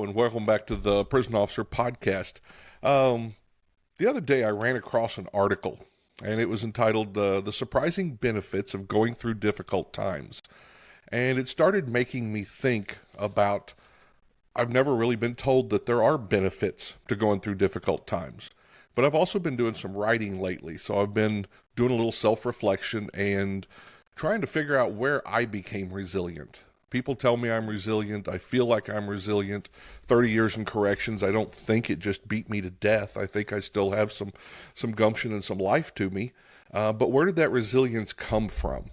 and welcome back to the Prison Officer Podcast. The other day I ran across an article, and it was entitled The Surprising Benefits of Going Through Difficult Times. And it started making me think about, I've never really been told that there are benefits to going through difficult times. But I've also been doing some writing lately, so I've been doing a little self-reflection and trying to figure out where I became resilient. People tell me I'm resilient. I feel like I'm resilient. 30 years in corrections, I don't think it just beat me to death. I think I still have some gumption and some life to me. But where did that resilience come from?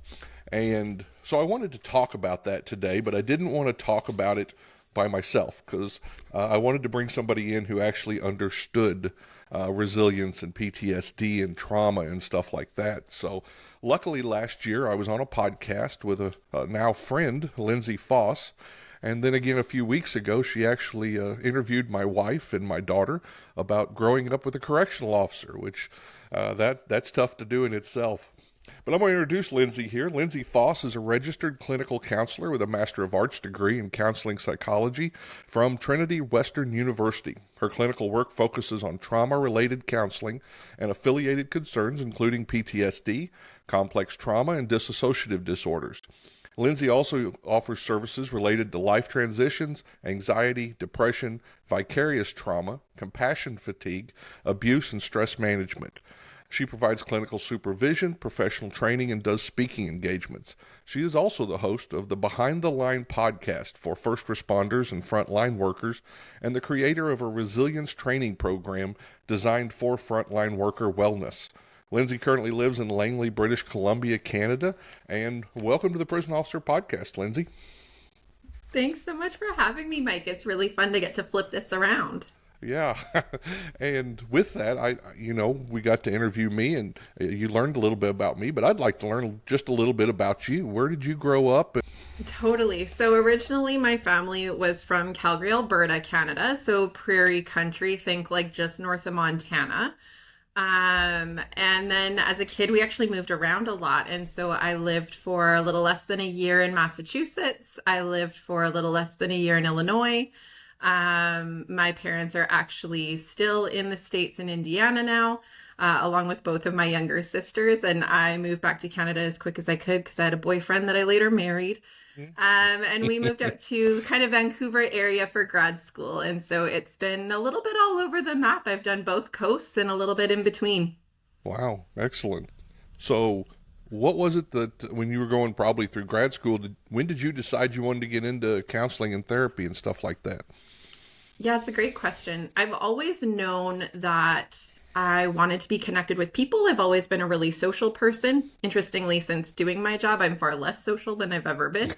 And so I wanted to talk about that today, but I didn't want to talk about it by myself because I wanted to bring somebody in who actually understood resilience and PTSD and trauma and stuff like that. So luckily last year I was on a podcast with a now friend, Lindsay Faas. And then again a few weeks ago, she actually interviewed my wife and my daughter about growing up with a correctional officer, which that's tough to do in itself. But I'm going to introduce Lindsay here. Lindsay Faas is a registered clinical counselor with a Master of Arts degree in counseling psychology from Trinity Western University. Her clinical work focuses on trauma-related counseling and affiliated concerns, including PTSD, complex trauma, and dissociative disorders. Lindsay also offers services related to life transitions, anxiety, depression, vicarious trauma, compassion fatigue, abuse, and stress management. She provides clinical supervision, professional training, and does speaking engagements. She is also the host of the Behind the Line podcast for first responders and frontline workers, and the creator of a resilience training program designed for frontline worker wellness. Lindsay currently lives in Langley, British Columbia, Canada, and welcome to the Prison Officer Podcast, Lindsay. Thanks so much for having me, Mike. It's really fun to get to flip this around. Yeah, and with that, we got to interview me, and you learned a little bit about me, but I'd like to learn just a little bit about you. Where did you grow up? Totally. So originally my family was from Calgary, Alberta, Canada. So prairie country, think like just north of Montana. And then as a kid, we actually moved around a lot. And so I lived for a little less than a year in Massachusetts. I lived for a little less than a year in Illinois. My parents are actually still in the States in Indiana now, along with both of my younger sisters. And I moved back to Canada as quick as I could because I had a boyfriend that I later married. And we moved out to kind of Vancouver area for grad school. And so it's been a little bit all over the map. I've done both coasts and a little bit in between. Wow, excellent. So what was it that when you were going probably through grad school, when did you decide you wanted to get into counseling and therapy and stuff like that? Yeah, it's a great question. I've always known that I wanted to be connected with people. I've always been a really social person. Interestingly, since doing my job, I'm far less social than I've ever been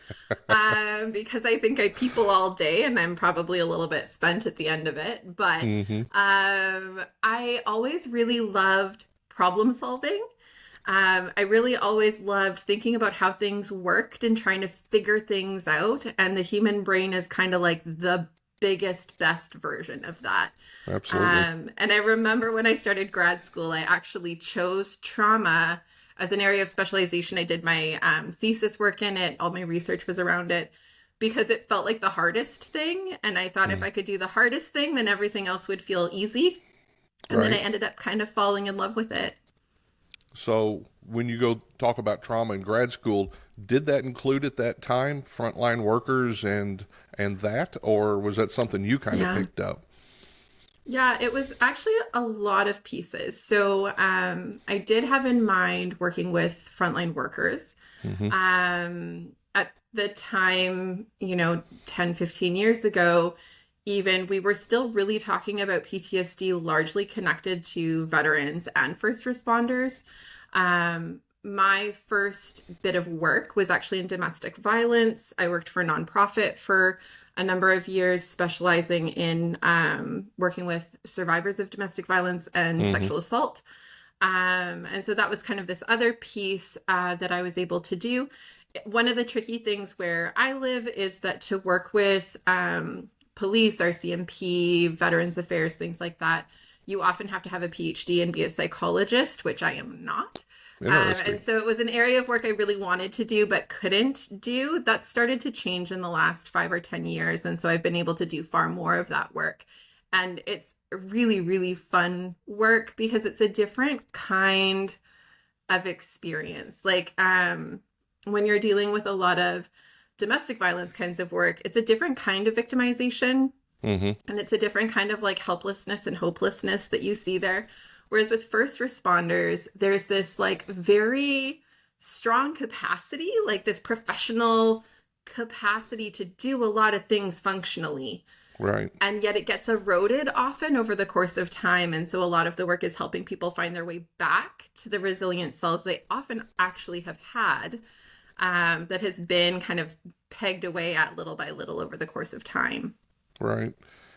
because I think I people all day and I'm probably a little bit spent at the end of it. But I always really loved problem solving. I really always loved thinking about how things worked and trying to figure things out. And the human brain is kind of like the biggest, best version of that. Absolutely. And I remember when I started grad school, I actually chose trauma as an area of specialization. I did my thesis work in it. All my research was around it because it felt like the hardest thing. And I thought if I could do the hardest thing, then everything else would feel easy. And then I ended up kind of falling in love with it. So when you go talk about trauma in grad school, did that include at that time frontline workers and that, or was that something you kind of picked up? Yeah, it was actually a lot of pieces. So I did have in mind working with frontline workers. At the time, 10, 15 years ago, even we were still really talking about PTSD largely connected to veterans and first responders. My first bit of work was actually in domestic violence. I worked for a nonprofit for a number of years, specializing in working with survivors of domestic violence and sexual assault. And so that was kind of this other piece that I was able to do. One of the tricky things where I live is that to work with police, RCMP, Veterans Affairs, things like that, you often have to have a PhD and be a psychologist, which I am not. Interesting. And so it was an area of work I really wanted to do, but couldn't do. That started to change in the last 5 or 10 years. And so I've been able to do far more of that work. And it's really, really fun work because it's a different kind of experience. Like, when you're dealing with a lot of domestic violence kinds of work, it's a different kind of victimization. Mm-hmm. And it's a different kind of like helplessness and hopelessness that you see there. Whereas with first responders, there's this like very strong capacity, like this professional capacity to do a lot of things functionally. Right. And yet it gets eroded often over the course of time. And so a lot of the work is helping people find their way back to the resilient selves they often actually have had, that has been kind of pegged away at little by little over the course of time. Right.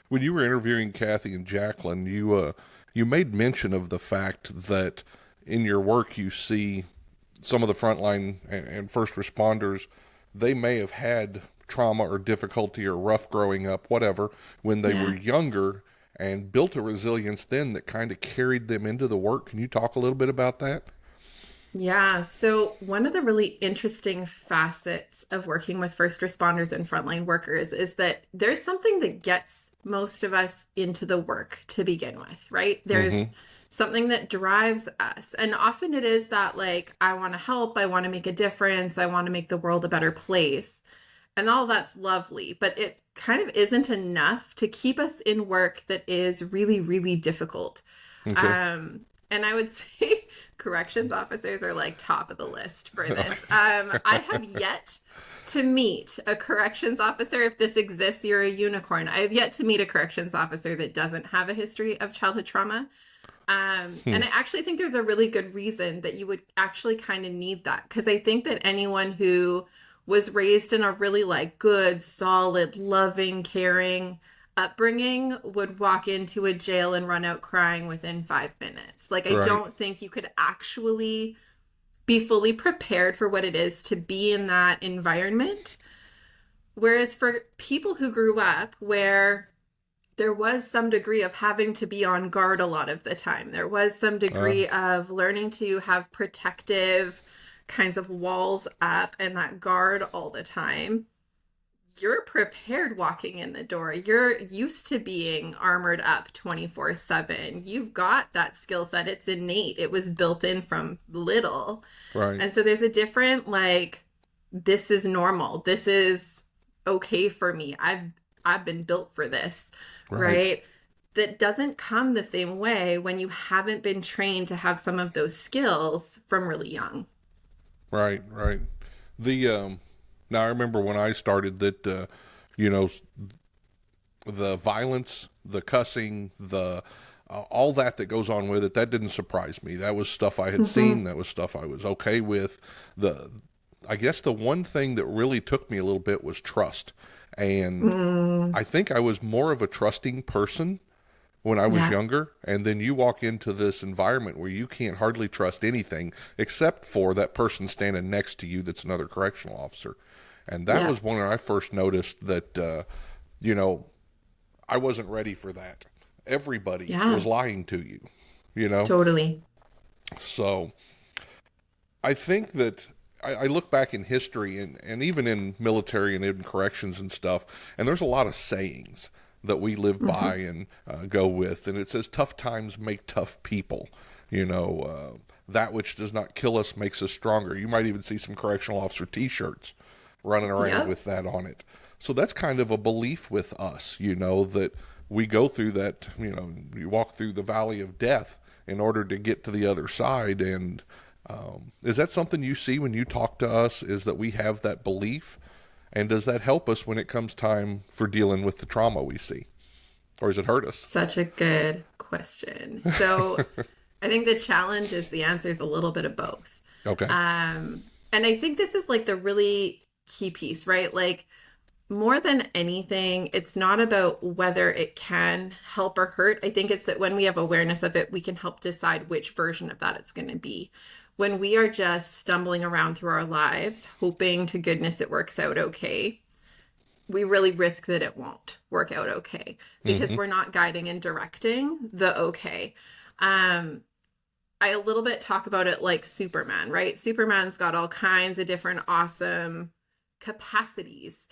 When you were interviewing Kathy and Jacqueline, you made mention of the fact that in your work you see some of the frontline and first responders, they may have had trauma or difficulty or rough growing up, whatever, when they were younger and built a resilience then that kind of carried them into the work. Can you talk a little bit about that? Yeah. So one of the really interesting facets of working with first responders and frontline workers is that there's something that gets most of us into the work to begin with, right? There's something that drives us. And often it is that like, I want to help, I want to make a difference, I want to make the world a better place. And all that's lovely, but it kind of isn't enough to keep us in work that is really, really difficult. Okay. And I would say corrections officers are like top of the list for this. I have yet to meet a corrections officer. If this exists, you're a unicorn. I have yet to meet a corrections officer that doesn't have a history of childhood trauma. And I actually think there's a really good reason that you would actually kind of need that. Because I think that anyone who was raised in a really like good, solid, loving, caring upbringing would walk into a jail and run out crying within 5 minutes. Like, I don't think you could actually be fully prepared for what it is to be in that environment. Whereas for people who grew up where there was some degree of having to be on guard a lot of the time, there was some degree of learning to have protective kinds of walls up and that guard all the time, you're prepared walking in the door. You're used to being armored up 24/7. You've got that skill set. It's innate. It was built in from little. Right. And so there's a different like, this is normal. This is okay for me. I've been built for this, right? That doesn't come the same way when you haven't been trained to have some of those skills from really young. Right. Now I remember when I started that, the violence, the cussing, the all that goes on with it, that didn't surprise me. That was stuff I had seen. That was stuff I was okay with. I guess the one thing that really took me a little bit was trust. And I think I was more of a trusting person when I was younger. And then you walk into this environment where you can't hardly trust anything except for that person standing next to you that's another correctional officer. And that was when I first noticed that, I wasn't ready for that. Everybody was lying to you, Totally. So I think that I look back in history and even in military and in corrections and stuff, and there's a lot of sayings that we live by and go with. And it says, tough times make tough people. That which does not kill us makes us stronger. You might even see some correctional officer T-shirts running around with that on it. So that's kind of a belief with us, that we go through that, you walk through the valley of death in order to get to the other side. And is that something you see when you talk to us, is that we have that belief? And does that help us when it comes time for dealing with the trauma we see? Or does it hurt us? Such a good question. So I think the challenge is the answer is a little bit of both. Okay. And I think this is like the really key piece, right? Like, more than anything, it's not about whether it can help or hurt. I think it's that when we have awareness of it, we can help decide which version of that it's going to be. When we are just stumbling around through our lives, hoping to goodness it works out okay, we really risk that it won't work out okay because we're not guiding and directing the okay. I a little bit talk about it like Superman, right? Superman's got all kinds of different awesome capacities.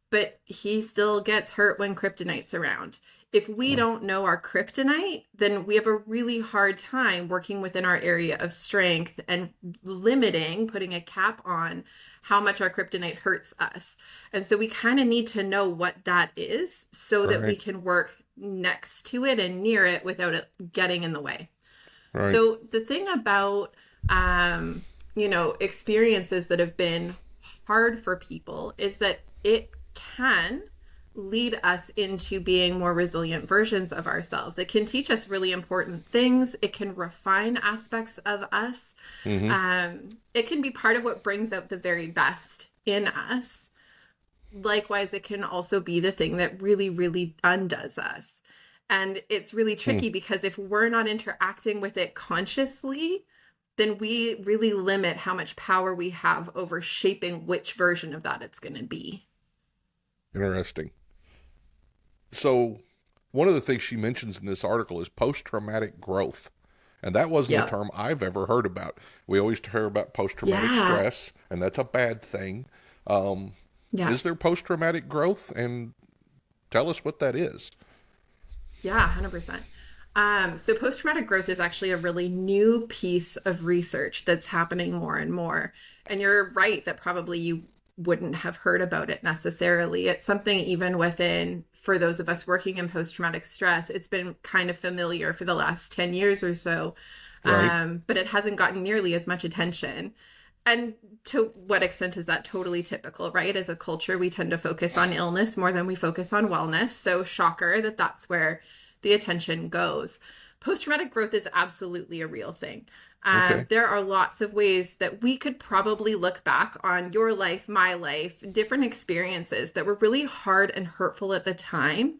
But he still gets hurt when kryptonite's around. If we don't know our kryptonite, then we have a really hard time working within our area of strength and limiting, putting a cap on how much our kryptonite hurts us. And so we kind of need to know what that is so that we can work next to it and near it without it getting in the way. Right. So the thing about, experiences that have been hard for people is that it can lead us into being more resilient versions of ourselves. It can teach us really important things. It can refine aspects of us. It can be part of what brings out the very best in us. Likewise, it can also be the thing that really, really undoes us. And it's really tricky because if we're not interacting with it consciously, then we really limit how much power we have over shaping which version of that it's going to be. Interesting. So one of the things she mentions in this article is post-traumatic growth. And that wasn't a term I've ever heard about. We always hear about post-traumatic stress, and that's a bad thing. Is there post-traumatic growth? And tell us what that is. Yeah, 100%. So post-traumatic growth is actually a really new piece of research that's happening more and more. And you're right that probably you wouldn't have heard about it necessarily. It's something even within, for those of us working in post-traumatic stress, it's been kind of familiar for the last 10 years or so, but it hasn't gotten nearly as much attention. And to what extent is that totally typical, right? As a culture, we tend to focus on illness more than we focus on wellness. So shocker that that's where the attention goes. Post-traumatic growth is absolutely a real thing. There are lots of ways that we could probably look back on your life, my life, different experiences that were really hard and hurtful at the time.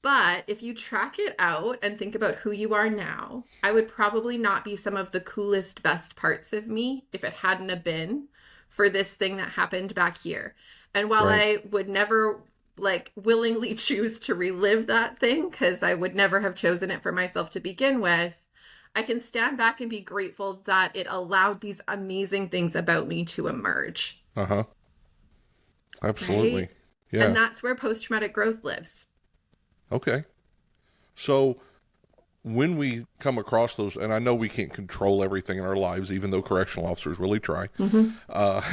But if you track it out and think about who you are now, I would probably not be some of the coolest, best parts of me if it hadn't have been for this thing that happened back here. And while I would never willingly choose to relive that thing, because I would never have chosen it for myself to begin with, I can stand back and be grateful that it allowed these amazing things about me to emerge. Absolutely. Right? Yeah. And that's where post-traumatic growth lives. Okay. So when we come across those, and I know we can't control everything in our lives, even though correctional officers really try. But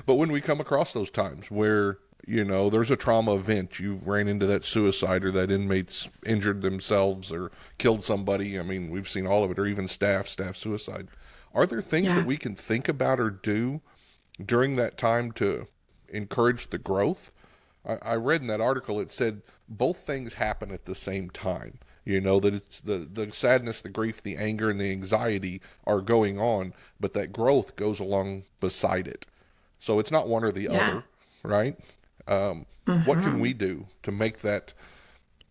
when we come across those times where, there's a trauma event, you've ran into that suicide or that inmate's injured themselves or killed somebody. I mean, we've seen all of it, or even staff suicide. Are there things that we can think about or do during that time to encourage the growth? I read in that article, it said both things happen at the same time. That it's the sadness, the grief, the anger, and the anxiety are going on, but that growth goes along beside it. So it's not one or the other, right? What can we do to make that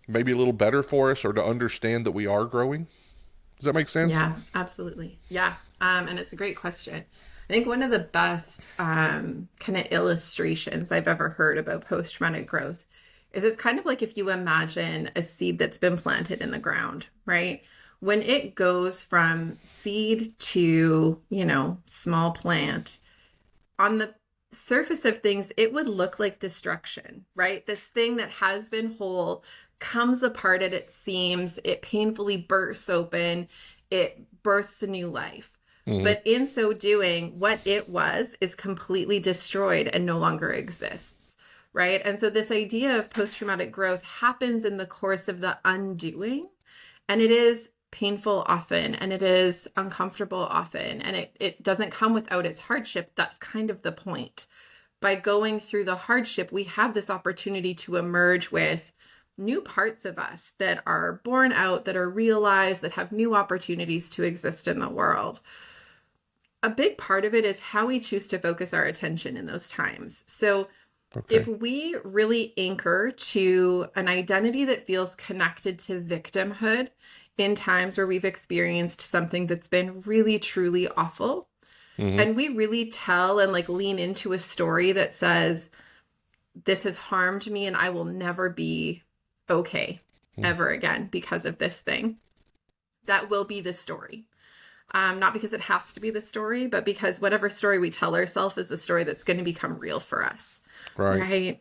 maybe a little better for us, or to understand that we are growing? Does that make sense? Yeah, absolutely. Yeah. And it's a great question. I think one of the best kind of illustrations I've ever heard about post-traumatic growth is it's kind of like if you imagine a seed that's been planted in the ground, right? When it goes from seed to, small plant, on the surface of things, it would look like destruction, right? This thing that has been whole comes apart at its seams, it painfully bursts open, it births a new life. But in so doing, what it was is completely destroyed and no longer exists, right? And so this idea of post-traumatic growth happens in the course of the undoing, and it is painful often, and it is uncomfortable often, and it doesn't come without its hardship. That's kind of the point. By going through the hardship, we have this opportunity to emerge with new parts of us that are born out, that are realized, that have new opportunities to exist in the world. A big part of it is how we choose to focus our attention in those times. So if we really anchor to an identity that feels connected to victimhood in times where we've experienced something that's been really, truly awful, and we really tell and lean into a story that says, this has harmed me and I will never be okay ever again because of this thing. That will be the story. Not because it has to be the story, but because whatever story we tell ourselves is a story that's going to become real for us. Right.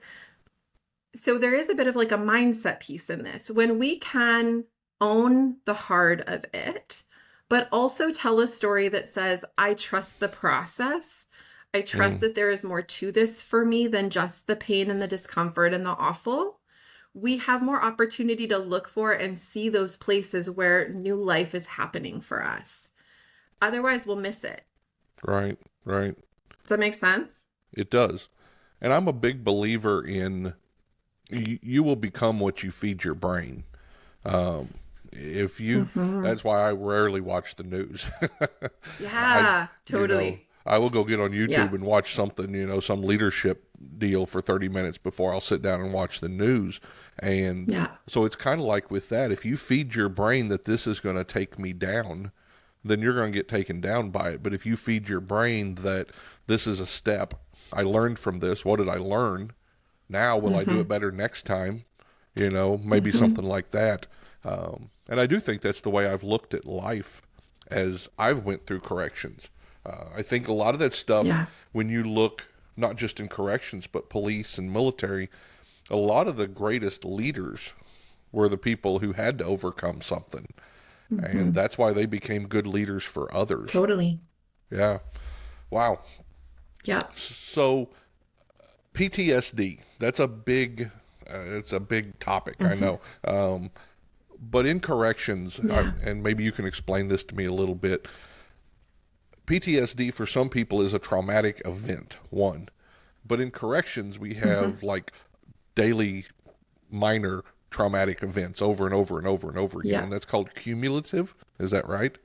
So there is a bit of like a mindset piece in this. When we can own the hard of it, but also tell a story that says, I trust the process. I trust that there is more to this for me than just the pain and the discomfort and the awful. We have more opportunity to look for and see those places where new life is happening for us. Otherwise, we'll miss it. Right. Does that make sense? It does. And I'm a big believer in you will become what you feed your brain. If you, that's why I rarely watch the news. Totally. I will go get on YouTube and watch something, some leadership deal for 30 minutes before I'll sit down and watch the news. And so it's kind of like with that, if you feed your brain that this is going to take me down, then you're going to get taken down by it. But if you feed your brain that this is a step, I learned from this, what did I learn? Now will I do it better next time? Maybe something like that. And I do think that's the way I've looked at life as I've went through corrections. I think a lot of that stuff, when you look not just in corrections, but police and military, a lot of the greatest leaders were the people who had to overcome something. And that's why they became good leaders for others. Totally. Yeah. Wow. Yeah. So PTSD, that's a big, it's a big topic, I know. But in corrections, and maybe you can explain this to me a little bit, PTSD for some people is a traumatic event, one. But in corrections, we have like daily minor traumatic events over and over and over and over again. And that's called cumulative. Is that right?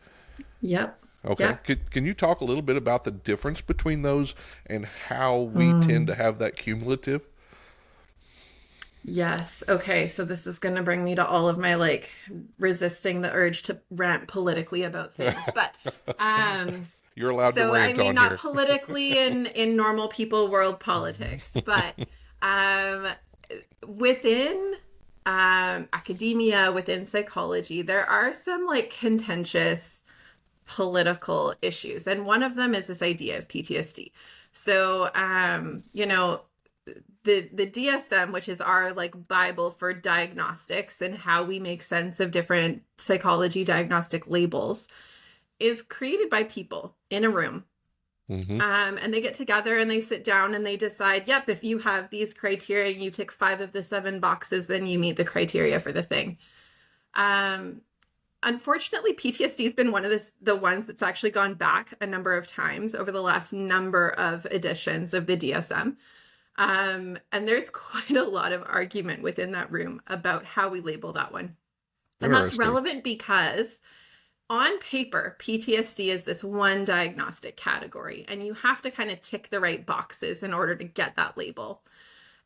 Yep. Okay. Yep. Can you talk a little bit about the difference between those and how we tend to have that cumulative? Yes. Okay. So this is going to bring me to all of my like resisting the urge to rant politically about things, but you're allowed to rant on here. Not politically in normal people world politics, but within academia, within psychology, there are some like contentious political issues, and one of them is this idea of PTSD. So the DSM, which is our like Bible for diagnostics and how we make sense of different psychology diagnostic labels, is created by people in a room. And they get together and they sit down and they decide, yep, if you have these criteria and you tick 5 of the 7 boxes, then you meet the criteria for the thing. Unfortunately, PTSD has been one of the ones that's actually gone back a number of times over the last number of editions of the DSM. And there's quite a lot of argument within that room about how we label that one. And that's relevant because on paper, PTSD is this one diagnostic category, and you have to kind of tick the right boxes in order to get that label.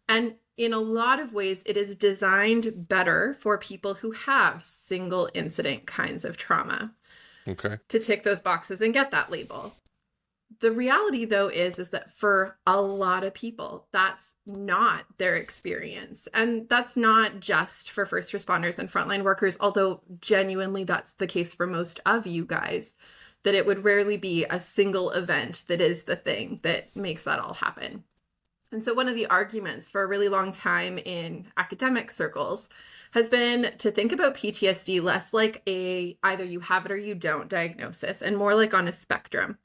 And in a lot of ways, it is designed better for people who have single incident kinds of trauma. Okay. To tick those boxes and get that label. The reality, though, is that for a lot of people, that's not their experience. And that's not just for first responders and frontline workers, although genuinely that's the case for most of you guys, that it would rarely be a single event that is the thing that makes that all happen. And so one of the arguments for a really long time in academic circles has been to think about PTSD less like a either you have it or you don't diagnosis, and more like on a spectrum.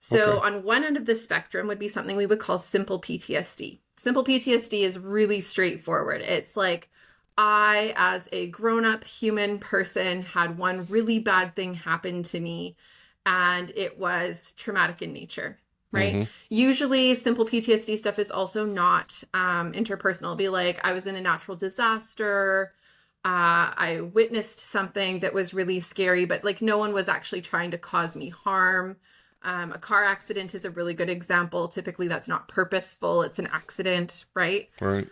So on one end of the spectrum would be something we would call simple PTSD. Simple PTSD is really straightforward. It's like, I, as a grown-up human person, had one really bad thing happen to me, and it was traumatic in nature, right? Usually simple PTSD stuff is also not interpersonal. It'll be like, I was in a natural disaster, I witnessed something that was really scary, but like no one was actually trying to cause me harm. A car accident is a really good example. Typically that's not purposeful. It's an accident, right? Right.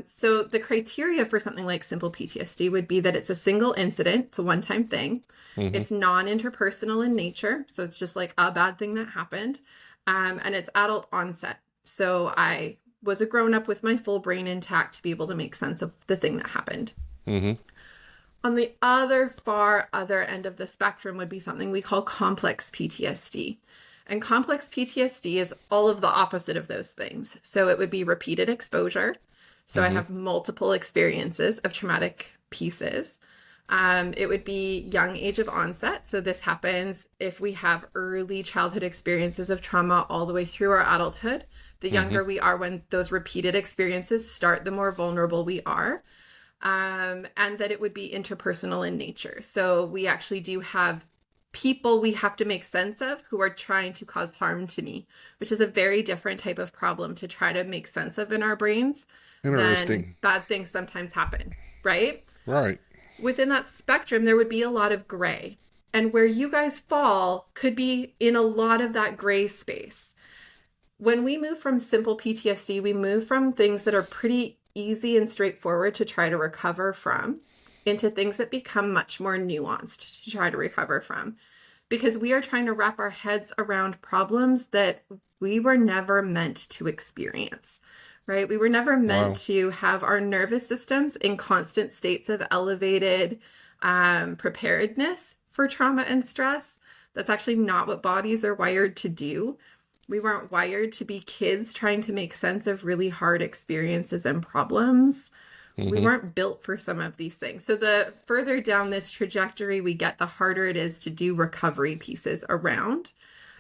So the criteria for something like simple PTSD would be that it's a single incident. It's a one-time thing. It's non-interpersonal in nature. So it's just like a bad thing that happened. And it's adult onset. So I was a grown-up with my full brain intact to be able to make sense of the thing that happened. Mm-hmm. On the far other end of the spectrum would be something we call complex PTSD. And complex PTSD is all of the opposite of those things. So it would be repeated exposure. So I have multiple experiences of traumatic pieces. It would be young age of onset. So this happens if we have early childhood experiences of trauma all the way through our adulthood. The younger we are when those repeated experiences start, the more vulnerable we are. And that it would be interpersonal in nature. So we actually do have people we have to make sense of who are trying to cause harm to me, which is a very different type of problem to try to make sense of in our brains. Interesting. Bad things sometimes happen, right? Right. Within that spectrum, there would be a lot of gray. And where you guys fall could be in a lot of that gray space. When we move from simple PTSD, we move from things that are pretty easy and straightforward to try to recover from into things that become much more nuanced to try to recover from. Because we are trying to wrap our heads around problems that we were never meant to experience, right? We were never meant to have our nervous systems in constant states of elevated preparedness for trauma and stress. That's actually not what bodies are wired to do. We weren't wired to be kids trying to make sense of really hard experiences and problems. We weren't built for some of these things. So the further down this trajectory we get, the harder it is to do recovery pieces around.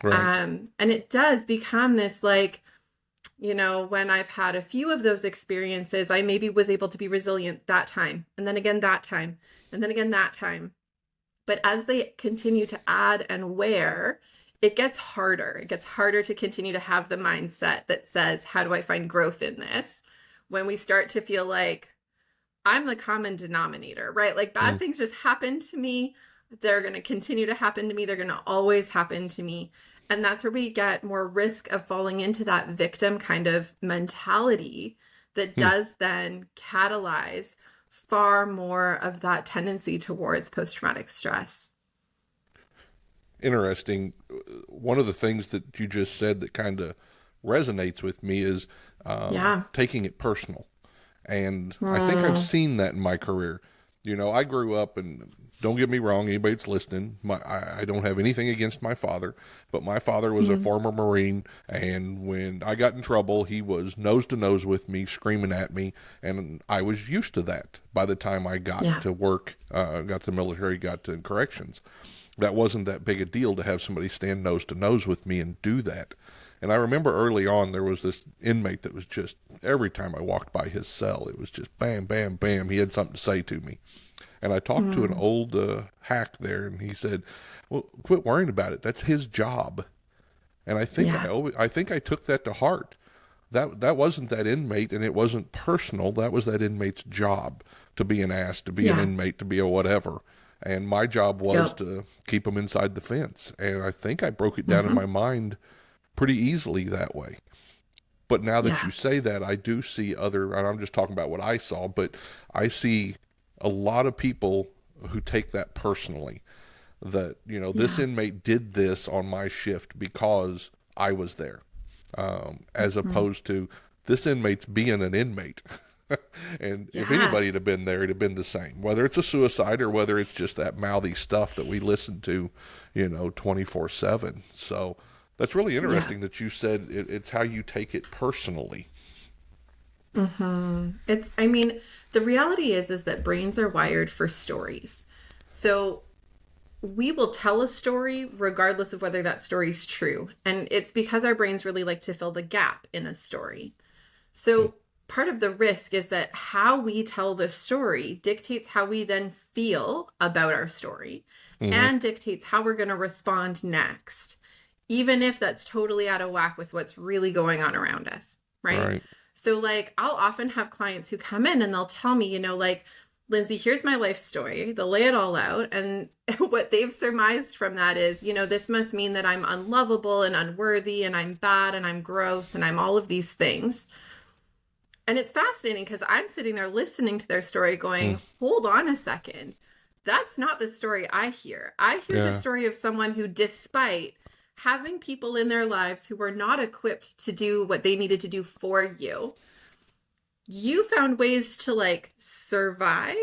Right. And it does become this like, you know, when I've had a few of those experiences, I maybe was able to be resilient that time, and then again that time, and then again that time. But as they continue to add and wear, it gets harder. It gets harder to continue to have the mindset that says, how do I find growth in this? When we start to feel like I'm the common denominator, right? Like bad things just happen to me. They're going to continue to happen to me. They're going to always happen to me. And that's where we get more risk of falling into that victim kind of mentality that does then catalyze far more of that tendency towards post-traumatic stress. Interesting. One of the things that you just said that kind of resonates with me is taking it personal. And I think I've seen that in my career. You know, I grew up, and don't get me wrong, anybody that's listening, I don't have anything against my father, but my father was a former Marine, and when I got in trouble, he was nose to nose with me, screaming at me, and I was used to that by the time I got to work, got to the military, got to corrections. That wasn't that big a deal to have somebody stand nose to nose with me and do that. And I remember early on, there was this inmate that was just, every time I walked by his cell, it was just bam, bam, bam. He had something to say to me. And I talked to an old hack there, and he said, well, quit worrying about it. That's his job. And I think I think I took that to heart. That wasn't that inmate, and it wasn't personal. That was that inmate's job, to be an ass, to be an inmate, to be a whatever. And my job was to keep him inside the fence. And I think I broke it down in my mind pretty easily that way. But now that you say that, I do see other, and I'm just talking about what I saw, but I see a lot of people who take that personally, that, you know, this inmate did this on my shift because I was there, as opposed to this inmate's being an inmate. And if anybody had been there, it'd have been the same, whether it's a suicide or whether it's just that mouthy stuff that we listen to, you know, 24/7. So that's really interesting that you said it's how you take it personally. It's, I mean, the reality is that brains are wired for stories. So we will tell a story regardless of whether that story is true. And it's because our brains really like to fill the gap in a story. So part of the risk is that how we tell the story dictates how we then feel about our story and dictates how we're going to respond next, even if that's totally out of whack with what's really going on around us, right? So like, I'll often have clients who come in and they'll tell me, you know, like, Lindsay, here's my life story. They'll lay it all out. And what they've surmised from that is, you know, this must mean that I'm unlovable and unworthy and I'm bad and I'm gross and I'm all of these things. And it's fascinating because I'm sitting there listening to their story going, hold on a second. That's not the story I hear. I hear the story of someone who, despite having people in their lives who were not equipped to do what they needed to do for you, you found ways to like survive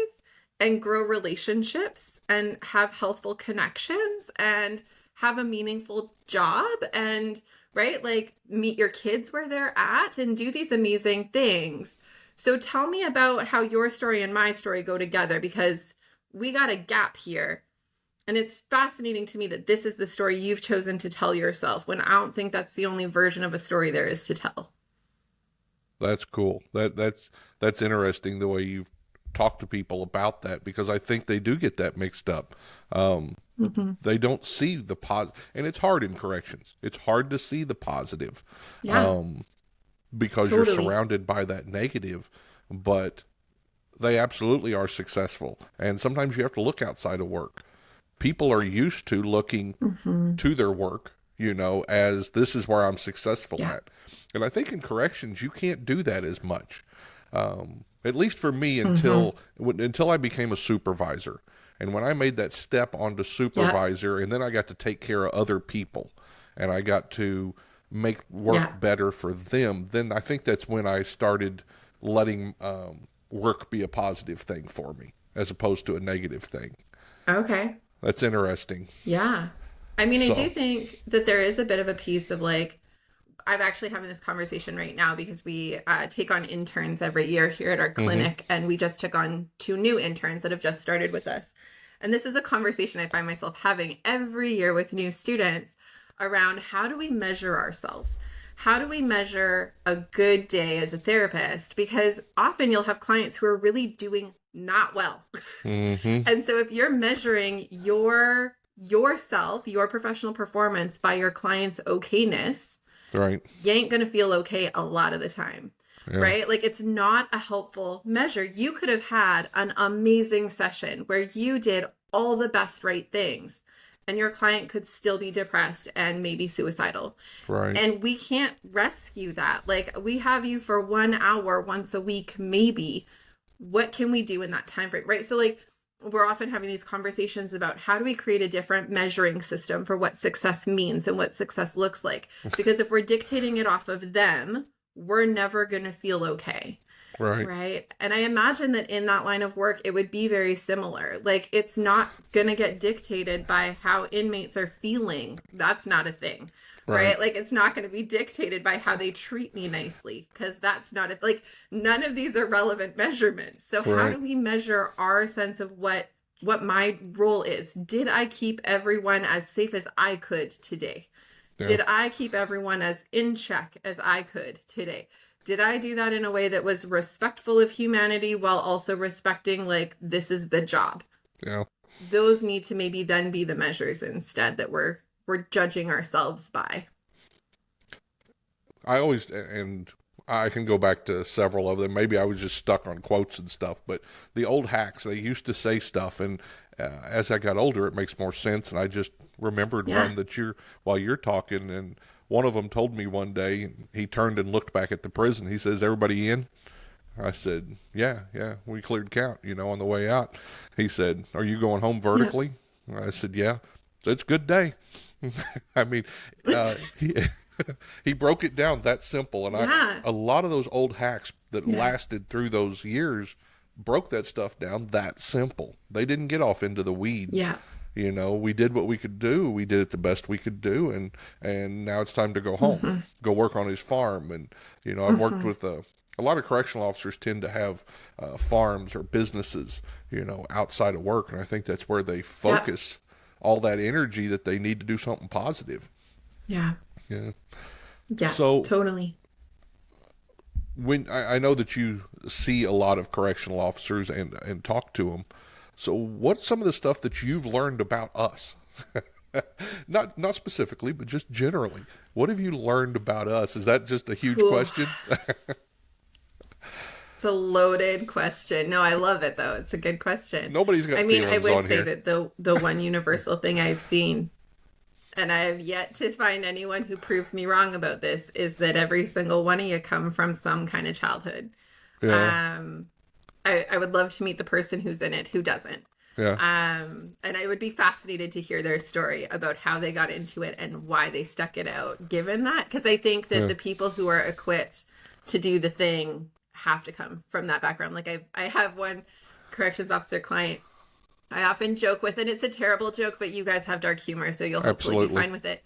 and grow relationships and have healthful connections and have a meaningful job and, right, like meet your kids where they're at and do these amazing things. So tell me about how your story and my story go together, because we got a gap here. And it's fascinating to me that this is the story you've chosen to tell yourself, when I don't think that's the only version of a story there is to tell. That's cool. That's interesting the way you've talked to people about that, because I think they do get that mixed up. They don't see the positive, and it's hard in corrections. It's hard to see the positive, because Totally. you're surrounded by that negative, but they absolutely are successful. And sometimes you have to look outside of work. People are used to looking to their work, you know, as this is where I'm successful at. And I think in corrections, you can't do that as much. At least for me, until I became a supervisor. And when I made that step onto supervisor, and then I got to take care of other people, and I got to make work better for them, then I think that's when I started letting work be a positive thing for me, as opposed to a negative thing. Okay. That's interesting. Yeah. I mean, I do think that there is a bit of a piece of like, I'm actually having this conversation right now because we take on interns every year here at our clinic, and we just took on 2 new interns that have just started with us. And this is a conversation I find myself having every year with new students around how do we measure ourselves? How do we measure a good day as a therapist? Because often you'll have clients who are really doing not well. And so if you're measuring yourself, your professional performance by your client's okayness, right, you ain't going to feel okay a lot of the time, right? Like it's not a helpful measure. You could have had an amazing session where you did all the best right things, and your client could still be depressed and maybe suicidal. Right. And we can't rescue that. Like, we have you for 1 hour once a week, maybe. What can we do in that time frame, right? So like, we're often having these conversations about how do we create a different measuring system for what success means and what success looks like. Because if we're dictating it off of them, we're never going to feel okay. Right. Right. And I imagine that in that line of work, it would be very similar. Like, it's not going to get dictated by how inmates are feeling. That's not a thing. Right. Like, it's not going to be dictated by how they treat me nicely, because that's not it. Like, none of these are relevant measurements. So how do we measure our sense of what my role is? Did I keep everyone as safe as I could today? Yeah. Did I keep everyone as in check as I could today? Did I do that in a way that was respectful of humanity while also respecting, like, this is the job? Yeah. Those need to maybe then be the measures instead that we're judging ourselves by. I always, and I can go back to several of them. Maybe I was just stuck on quotes and stuff, but the old hacks, they used to say stuff, and as I got older, it makes more sense. And I just remembered one that while you're talking, and one of them told me one day, he turned and looked back at the prison. He says, "Everybody in?" I said, yeah, we cleared count, on the way out. He said, "Are you going home vertically?" Yeah. I said, "Yeah." So it's a good day. I mean, he broke it down that simple. And a lot of those old hacks that lasted through those years broke that stuff down that simple. They didn't get off into the weeds. Yeah. We did what we could do. We did it the best we could do. And now it's time to go home, go work on his farm. And, I've worked with a lot of correctional officers tend to have farms or businesses, outside of work. And I think that's where they focus all that energy that they need to do something positive. Yeah. Yeah. Yeah. So totally. When I know that you see a lot of correctional officers and talk to them. So what's some of the stuff that you've learned about us? Not specifically, but just generally. What have you learned about us? Is that just a huge question? It's a loaded question. No, I love it though. It's a good question. Nobody's got feelings on here. I would say that the one universal thing I've seen, and I have yet to find anyone who proves me wrong about this, is that every single one of you come from some kind of childhood. Yeah. I would love to meet the person who's in it who doesn't. Yeah. And I would be fascinated to hear their story about how they got into it and why they stuck it out, given that. Because I think that the people who are equipped to do the thing have to come from that background. Like I have one corrections officer client I often joke with, and it's a terrible joke, but you guys have dark humor, so you'll hopefully be fine with it.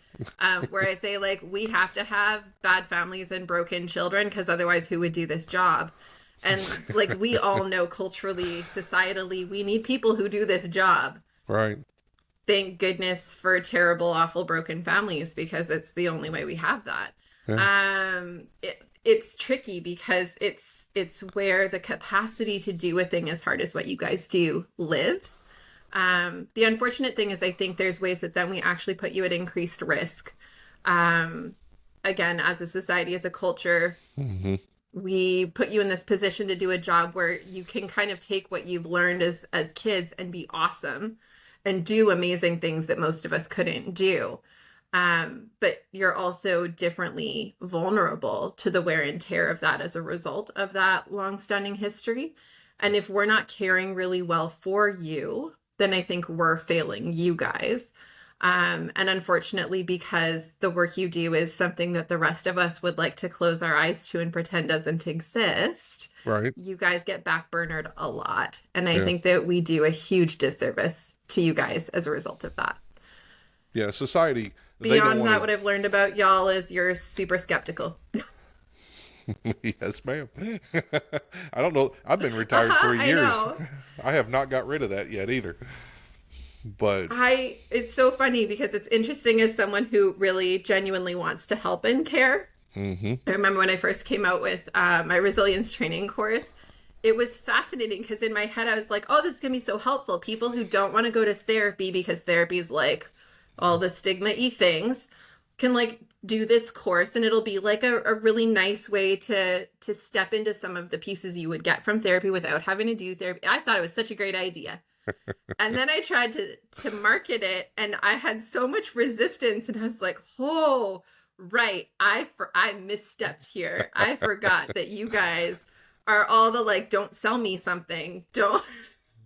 Where I say, like, we have to have bad families and broken children, because otherwise who would do this job? And, like, we all know culturally, societally, we need people who do this job. Right. Thank goodness for terrible, awful, broken families, because it's the only way we have that. Yeah. It's tricky because it's where the capacity to do a thing as hard as what you guys do lives. The unfortunate thing is I think there's ways that then we actually put you at increased risk. Again, as a society, as a culture, we put you in this position to do a job where you can kind of take what you've learned as kids and be awesome and do amazing things that most of us couldn't do. But you're also differently vulnerable to the wear and tear of that as a result of that long-standing history. And if we're not caring really well for you, then I think we're failing you guys. And unfortunately, because the work you do is something that the rest of us would like to close our eyes to and pretend doesn't exist, right? You guys get backburnered a lot. And I think that we do a huge disservice to you guys as a result of that. Yeah, society... Beyond that, what I've learned about y'all is you're super skeptical. Yes, ma'am. I don't know. I've been retired 3 years. I have not got rid of that yet either. But it's so funny because it's interesting as someone who really genuinely wants to help and care. I remember when I first came out with my resilience training course, it was fascinating because in my head I was like, oh, this is going to be so helpful. People who don't want to go to therapy because therapy is like all the stigma-y things can like do this course, and it'll be like a really nice way to step into some of the pieces you would get from therapy without having to do therapy. I thought it was such a great idea. And then I tried to market it, and I had so much resistance, and I was like, oh, right. I misstepped here. I forgot that you guys are all the like, don't sell me something. Don't.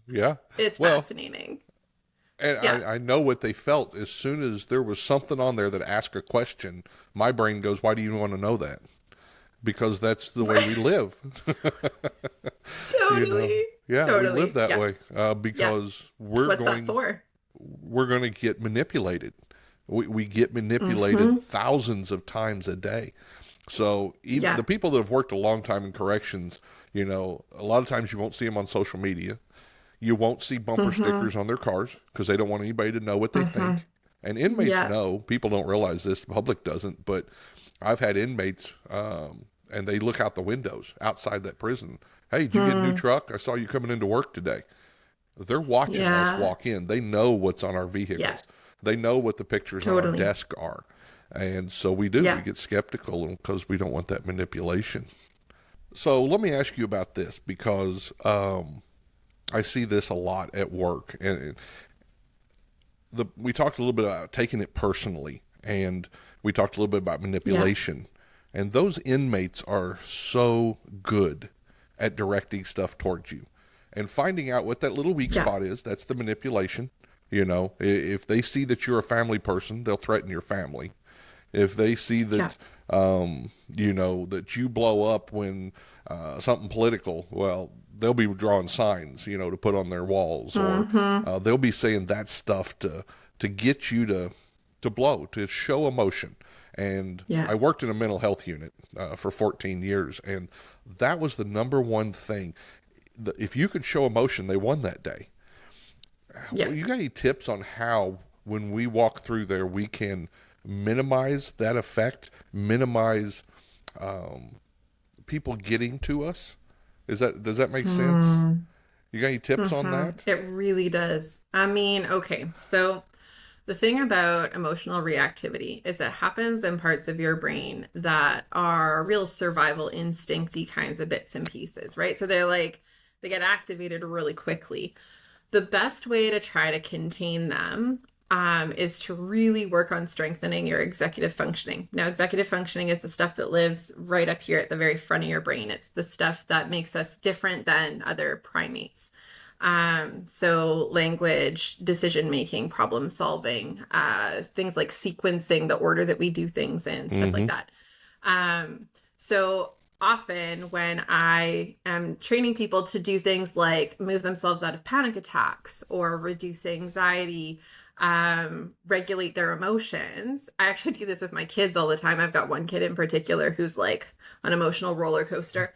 Yeah. It's fascinating. And I know what they felt. As soon as there was something on there that asked a question, my brain goes, why do you want to know that? Because that's the way we live. Totally. You know? Yeah, totally. We live that way because we're going to get manipulated. We get manipulated thousands of times a day. So even the people that have worked a long time in corrections, you know, a lot of times you won't see them on social media. You won't see bumper stickers on their cars because they don't want anybody to know what they think. And inmates know. People don't realize this. The public doesn't. But I've had inmates, and they look out the windows outside that prison. Hey, did you get a new truck? I saw you coming into work today. They're watching us walk in. They know what's on our vehicles. Yeah. They know what the pictures on our desk are. And so we do. We get skeptical because we don't want that manipulation. So let me ask you about this because I see this a lot at work. And we talked a little bit about taking it personally, and we talked a little bit about manipulation. Yeah. And those inmates are so good at directing stuff towards you and finding out what that little weak spot is. That's the manipulation. You know, if they see that you're a family person, they'll threaten your family. If they see that, you know, that you blow up when something political, well, they'll be drawing signs, you know, to put on their walls, or they'll be saying that stuff to get you to blow, to show emotion. And I worked in a mental health unit for 14 years, and that was the number one thing. If you could show emotion, they won that day. Yeah. You got any tips on how, when we walk through there, we can minimize that effect, minimize people getting to us? Does that make sense? You got any tips on that? It really does. I mean, okay, so the thing about emotional reactivity is it happens in parts of your brain that are real survival instinct-y kinds of bits and pieces, right? So they get activated really quickly. The best way to try to contain them is to really work on strengthening your executive functioning. Now, executive functioning is the stuff that lives right up here at the very front of your brain. It's the stuff that makes us different than other primates. So language, decision making, problem solving, things like sequencing, the order that we do things in, stuff like that. So often when I am training people to do things like move themselves out of panic attacks or reduce anxiety, regulate their emotions. I actually do this with my kids all the time. I've got one kid in particular who's like an emotional roller coaster.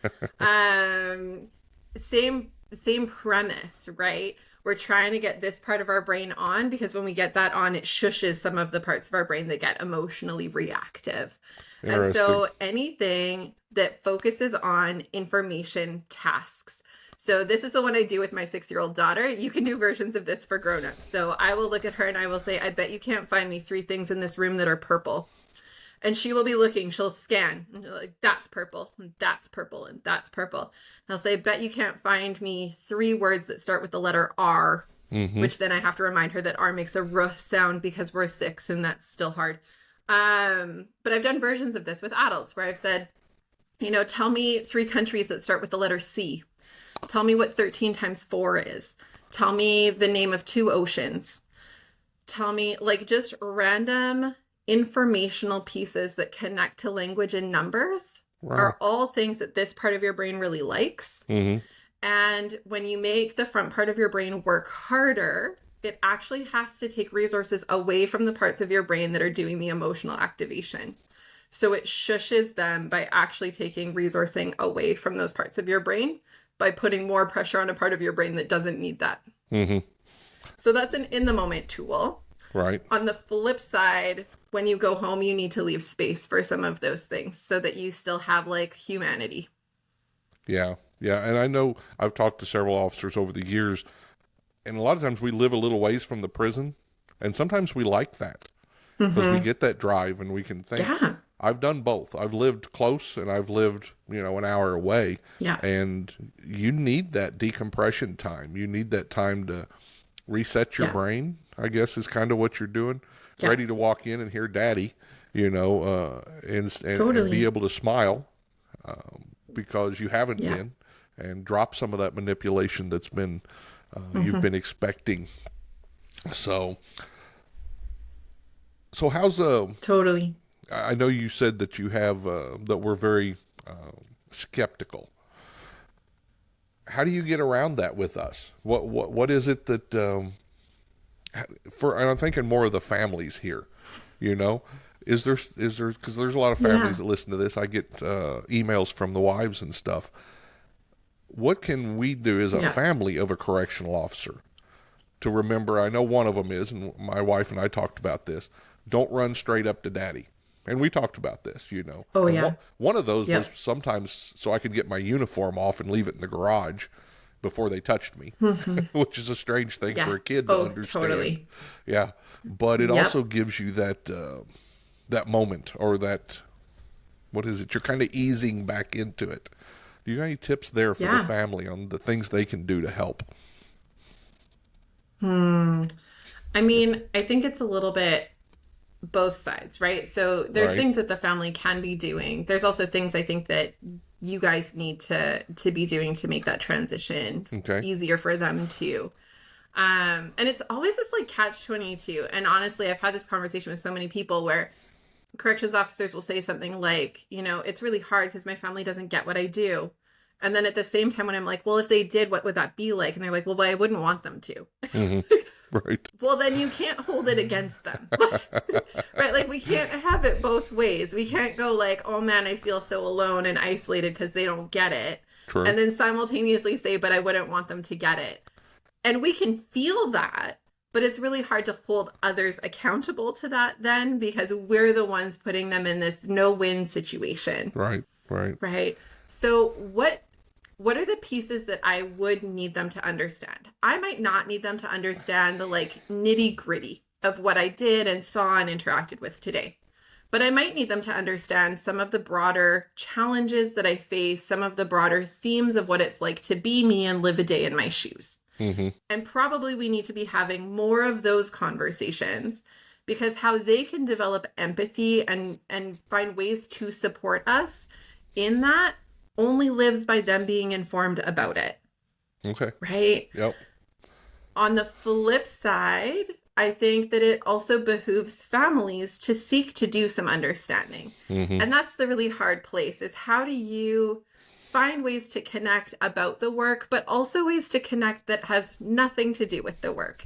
Same premise, right? We're trying to get this part of our brain on because when we get that on, it shushes some of the parts of our brain that get emotionally reactive. And so anything that focuses on information tasks. So this is the one I do with my 6-year-old daughter. You can do versions of this for grown-ups. So I will look at her and I will say, I bet you can't find me 3 things in this room that are purple. And she will be looking, she'll scan, and she'll like, that's purple, and that's purple, and that's purple. And I'll say, bet you can't find me 3 words that start with the letter R, which then I have to remind her that R makes a R sound because we're 6 and that's still hard. But I've done versions of this with adults where I've said, tell me 3 countries that start with the letter C. Tell me what 13 times 4 is. Tell me the name of 2 oceans. Tell me like just random informational pieces that connect to language and numbers are all things that this part of your brain really likes. And when you make the front part of your brain work harder, it actually has to take resources away from the parts of your brain that are doing the emotional activation. So it shushes them by actually taking resourcing away from those parts of your brain by putting more pressure on a part of your brain that doesn't need that. So that's an in the moment tool. Right. On the flip side, when you go home, you need to leave space for some of those things so that you still have like humanity. Yeah. Yeah. And I know I've talked to several officers over the years, and a lot of times we live a little ways from the prison, and sometimes we like that because we get that drive and we can think. Yeah. I've done both. I've lived close and I've lived, an hour away. Yeah. And you need that decompression time. You need that time to reset your brain, I guess is kind of what you're doing. Yeah. Ready to walk in and hear daddy, and be able to smile because you haven't been, and drop some of that manipulation that's been you've been expecting. So how's totally. I know you said that you have that we're very skeptical. How do you get around that with us? What is it that and I'm thinking more of the families here, is there because there's a lot of families that listen to this. I get emails from the wives and stuff. What can we do as a family of a correctional officer to remember? I know one of them is, and my wife and I talked about this. Don't run straight up to daddy. And we talked about this, Oh, yeah. One of those was sometimes so I could get my uniform off and leave it in the garage before they touched me, which is a strange thing for a kid to understand. Totally. Yeah. But it also gives you that that moment, or that, what is it? You're kind of easing back into it. Do you have any tips there for the family on the things they can do to help? I mean, I think it's a little bit both sides, right? So there's things that the family can be doing. There's also things I think that you guys need to be doing to make that transition easier for them too. And it's always this like catch-22. And honestly, I've had this conversation with so many people where corrections officers will say something like, it's really hard because my family doesn't get what I do. And then at the same time, when I'm like, well, if they did, what would that be like? And they're like, well, I wouldn't want them to. Right. Well, then you can't hold it against them. Right? Like, we can't have it both ways. We can't go like, oh man, I feel so alone and isolated because they don't get it. True. And then simultaneously say, but I wouldn't want them to get it. And we can feel that, but it's really hard to hold others accountable to that then, because we're the ones putting them in this no-win situation. Right. So what are the pieces that I would need them to understand? I might not need them to understand the like nitty gritty of what I did and saw and interacted with today. But I might need them to understand some of the broader challenges that I face, some of the broader themes of what it's like to be me and live a day in my shoes. And probably we need to be having more of those conversations, because how they can develop empathy and find ways to support us in that only lives by them being informed about it. Okay. Right? Yep. On the flip side, I think that it also behooves families to seek to do some understanding. Mm-hmm. And that's the really hard place, is how do you find ways to connect about the work, but also ways to connect that has nothing to do with the work,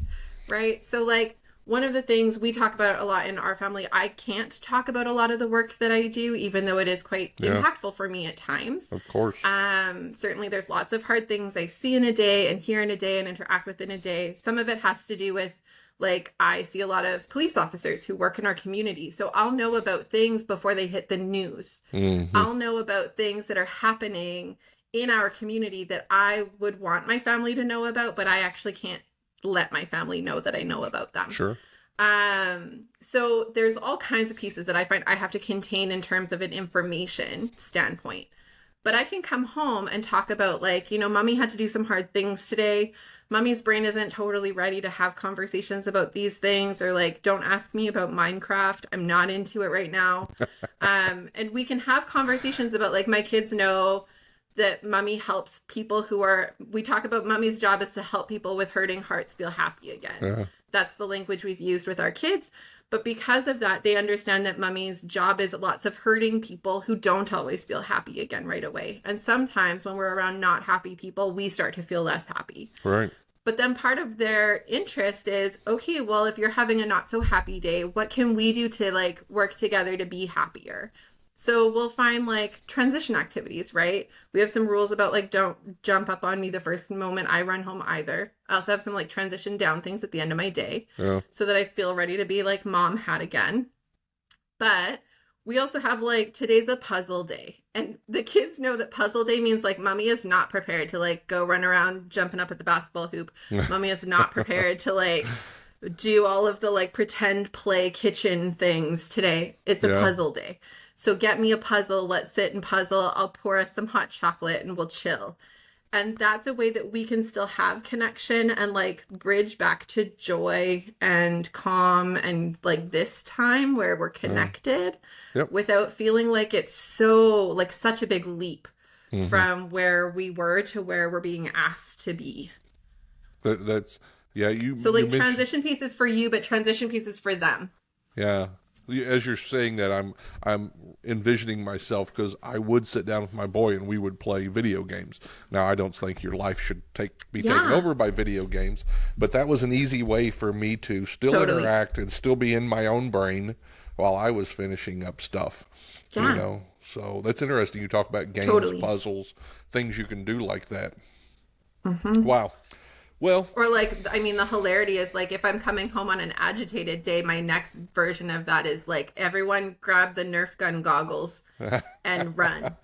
right? So like one of the things we talk about a lot in our family, I can't talk about a lot of the work that I do, even though it is quite impactful for me at times. Of course. Certainly there's lots of hard things I see in a day and hear in a day and interact with in a day. Some of it has to do with, like, I see a lot of police officers who work in our community. So I'll know about things before they hit the news. Mm-hmm. I'll know about things that are happening in our community that I would want my family to know about, but I actually can't let my family know that I know about them. Sure. So there's all kinds of pieces that I find I have to contain in terms of an information standpoint. But I can come home and talk about, like, you know, mommy had to do some hard things today. Mommy's brain isn't totally ready to have conversations about these things, or like, don't ask me about Minecraft. I'm not into it right now. And we can have conversations about, like, my kids know that mommy helps people who are, we talk about mommy's job is to help people with hurting hearts feel happy again. Yeah. That's the language we've used with our kids. But because of that, they understand that mommy's job is lots of hurting people who don't always feel happy again right away. And sometimes when we're around not happy people, we start to feel less happy. Right. But then part of their interest is, okay, well, if you're having a not so happy day, what can we do to, like, work together to be happier? So we'll find, like, transition activities, right? We have some rules about, like, don't jump up on me the first moment I run home either. I also have some, like, transition down things at the end of my day so that I feel ready to be like mom had again. But we also have, like, today's a puzzle day. And the kids know that puzzle day means, like, mommy is not prepared to, like, go run around jumping up at the basketball hoop. Mommy is not prepared to, like, do all of the, like, pretend play kitchen things today. It's a puzzle day. So get me a puzzle, let's sit and puzzle. I'll pour us some hot chocolate and we'll chill. And that's a way that we can still have connection and, like, bridge back to joy and calm and, like, this time where we're connected without feeling like it's so, like, such a big leap from where we were to where we're being asked to be. That's, yeah. So, like, transition pieces for you, but transition pieces for them. Yeah. As you're saying that, I'm envisioning myself, because I would sit down with my boy and we would play video games. Now, I don't think your life should be taken over by video games, but that was an easy way for me to still interact and still be in my own brain while I was finishing up stuff. Yeah. You know, so that's interesting. You talk about games, puzzles, things you can do like that. Mm-hmm. Wow. Well, or, like, I mean, the hilarity is, like, if I'm coming home on an agitated day, my next version of that is, like, everyone grab the Nerf gun goggles and run.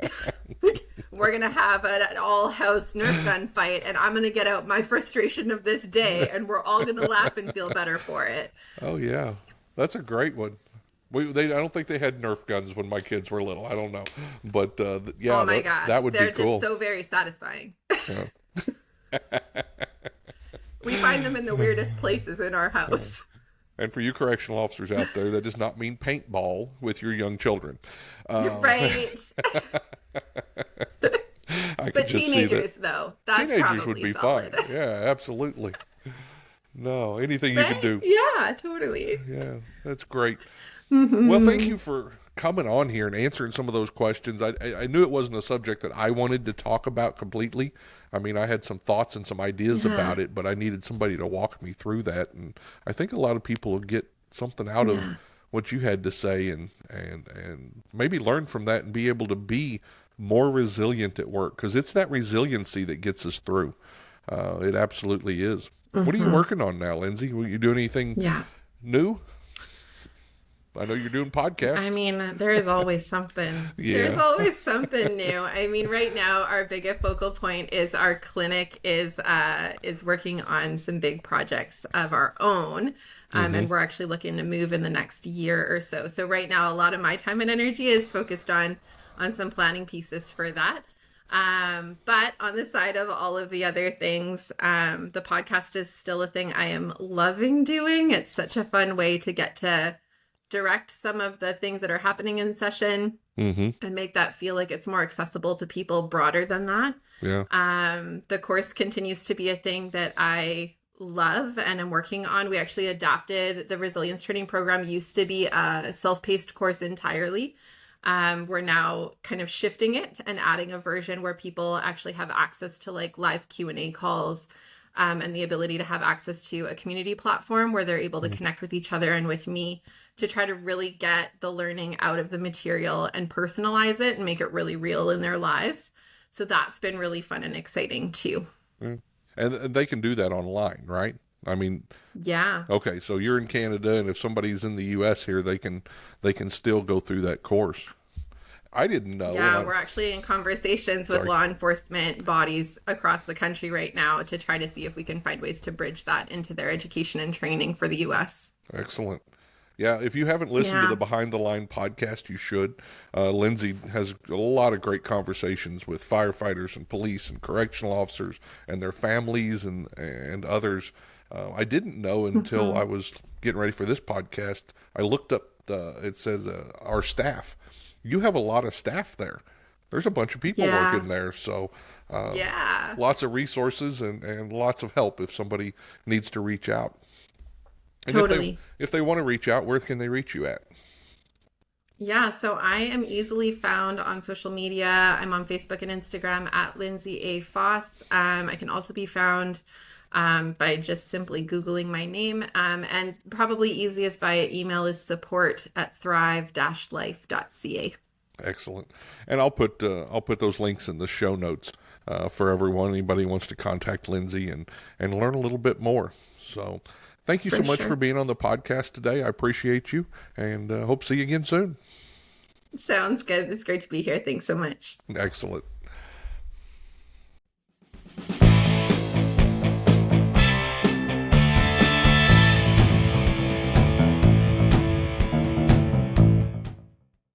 We're going to have an all-house Nerf gun fight, and I'm going to get out my frustration of this day, and we're all going to laugh and feel better for it. Oh, yeah. That's a great one. I don't think they had Nerf guns when my kids were little. I don't know. But, yeah, oh my gosh. That would be cool. They're just so very satisfying. Yeah. We find them in the weirdest places in our house. And for you correctional officers out there, that does not mean paintball with your young children. Right. But teenagers, though, that's teenagers would be solid. fine. Yeah, absolutely. No, anything you can do. Yeah, totally. Yeah, that's great. Mm-hmm. Well, thank you for coming on here and answering some of those questions. I knew it wasn't a subject that I wanted to talk about completely. I mean, I had some thoughts and some ideas about it, but I needed somebody to walk me through that. And I think a lot of people will get something out of what you had to say and maybe learn from that and be able to be more resilient at work, because it's that resiliency that gets us through. It absolutely is. Mm-hmm. What are you working on now, Lindsay? Will you do anything new? I know you're doing podcasts. I mean, there is always something. There's always something new. I mean, right now, our biggest focal point is our clinic is working on some big projects of our own. And we're actually looking to move in the next year or so. So right now, a lot of my time and energy is focused on some planning pieces for that. But on the side of all of the other things, the podcast is still a thing I am loving doing. It's such a fun way to get to direct some of the things that are happening in session and make that feel like it's more accessible to people broader than that. Yeah. The course continues to be a thing that I love and am working on. We actually adapted the resilience training program. Used to be a self-paced course entirely. We're now kind of shifting it and adding a version where people actually have access to like live Q&A calls, and the ability to have access to a community platform where they're able to connect with each other and with me to try to really get the learning out of the material and personalize it and make it really real in their lives. So that's been really fun and exciting too. Mm. And they can do that online, right? I mean, yeah. Okay, so you're in Canada, and if somebody's in the U.S. here, they can still go through that course. I didn't know. Yeah, we're actually in conversations with law enforcement bodies across the country right now to try to see if we can find ways to bridge that into their education and training for the U.S. Excellent. Yeah, if you haven't listened to the Behind the Line podcast, you should. Lindsay has a lot of great conversations with firefighters and police and correctional officers and their families and others. I didn't know until I was getting ready for this podcast. I looked up, it says our staff. You have a lot of staff there. There's a bunch of people working there. So lots of resources and lots of help if somebody needs to reach out. And totally. If they want to reach out, where can they reach you at? Yeah, so I am easily found on social media. I'm on Facebook and Instagram at Lindsay A. Faas. I can also be found by just simply Googling my name. And probably easiest via email is support@thrive-life.ca. Excellent. And I'll put those links in the show notes for everyone. Anybody who wants to contact Lindsay and learn a little bit more. So thank you so much for being on the podcast today. I appreciate you, and hope to see you again soon. Sounds good. It's great to be here. Thanks so much. Excellent.